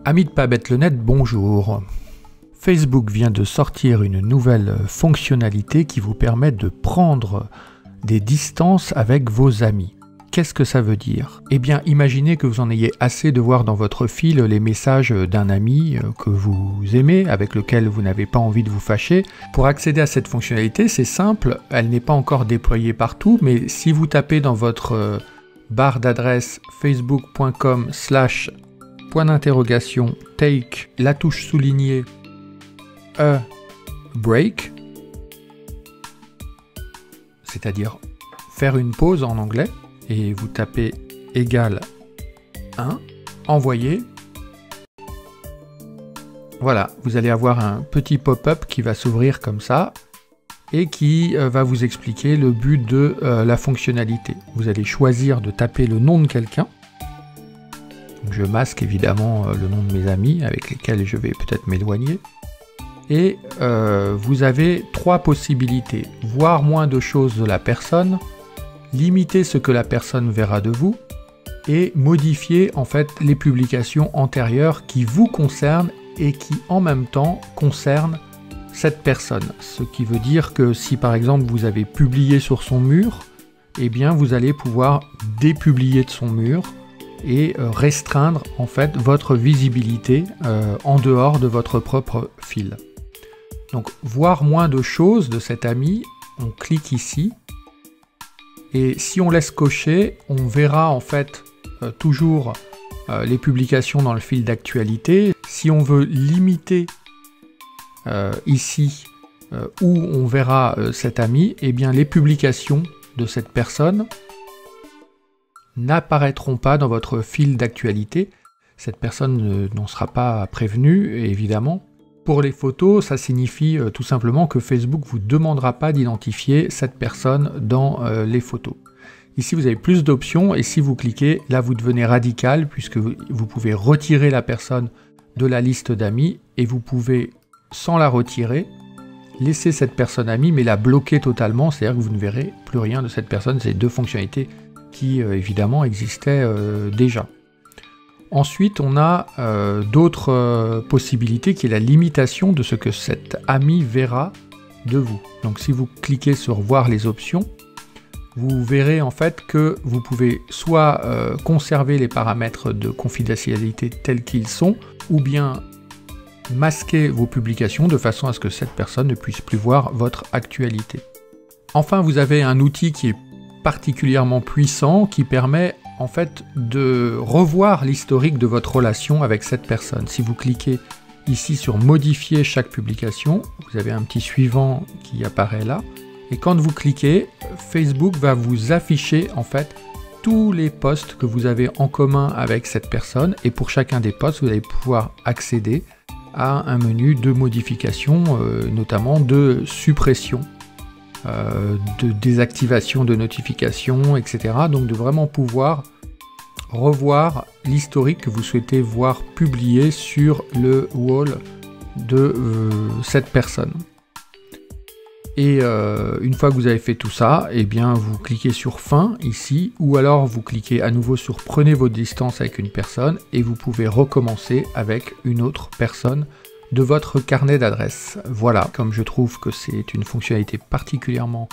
Amis de Pas Bête le Net, bonjour. Facebook vient de sortir une nouvelle fonctionnalité qui vous permet de prendre des distances avec vos amis. Qu'est-ce que ça veut dire? Eh bien, imaginez que vous en ayez assez de voir dans votre fil les messages d'un ami que vous aimez, avec lequel vous n'avez pas envie de vous fâcher. Pour accéder à cette fonctionnalité, c'est simple, elle n'est pas encore déployée partout, mais si vous tapez dans votre barre d'adresse facebook.com/take, la touche soulignée, a break, c'est-à-dire faire une pause en anglais, et vous tapez égal 1, envoyer. Voilà, vous allez avoir un petit pop-up qui va s'ouvrir comme ça et qui va vous expliquer le but de la fonctionnalité. Vous allez choisir de taper le nom de quelqu'un. Je masque évidemment le nom de mes amis avec lesquels je vais peut-être m'éloigner. Et vous avez trois possibilités. Voir moins de choses de la personne, limiter ce que la personne verra de vous, et modifier en fait les publications antérieures qui vous concernent et qui en même temps concernent cette personne. Ce qui veut dire que si par exemple vous avez publié sur son mur, eh bien vous allez pouvoir dépublier de son mur et restreindre en fait votre visibilité en dehors de votre propre fil. Donc voir moins de choses de cet ami, on clique ici et si on laisse cocher, on verra en fait toujours les publications dans le fil d'actualité. Si on veut limiter ici où on verra cet ami, eh bien les publications de cette personne n'apparaîtront pas dans votre fil d'actualité. Cette personne n'en sera pas prévenue, évidemment. Pour les photos, ça signifie tout simplement que Facebook ne vous demandera pas d'identifier cette personne dans les photos. Ici, vous avez plus d'options et si vous cliquez, là, vous devenez radical puisque vous pouvez retirer la personne de la liste d'amis et vous pouvez, sans la retirer, laisser cette personne amie mais la bloquer totalement, c'est-à-dire que vous ne verrez plus rien de cette personne. C'est deux fonctionnalités qui, évidemment, existaient déjà. Ensuite, on a d'autres possibilités qui est la limitation de ce que cet ami verra de vous. Donc si vous cliquez sur voir les options, vous verrez en fait que vous pouvez soit conserver les paramètres de confidentialité tels qu'ils sont, ou bien masquer vos publications de façon à ce que cette personne ne puisse plus voir votre actualité. Enfin, vous avez un outil qui est particulièrement puissant qui permet en fait de revoir l'historique de votre relation avec cette personne. Si vous cliquez ici sur modifier chaque publication, vous avez un petit suivant qui apparaît là, et quand vous cliquez, Facebook va vous afficher en fait tous les posts que vous avez en commun avec cette personne, et pour chacun des posts, vous allez pouvoir accéder à un menu de modification, notamment de suppression, de désactivation de notifications, etc. Donc de vraiment pouvoir revoir l'historique que vous souhaitez voir publié sur le wall de cette personne. Et une fois que vous avez fait tout ça, eh bien vous cliquez sur fin ici, ou alors vous cliquez à nouveau sur prenez votre distance avec une personne et vous pouvez recommencer avec une autre personne de votre carnet d'adresses. Voilà, comme je trouve que c'est une fonctionnalité particulièrement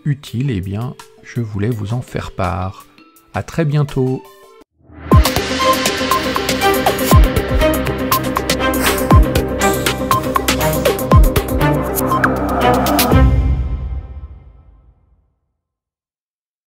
utile, eh bien je voulais vous en faire part. À très bientôt.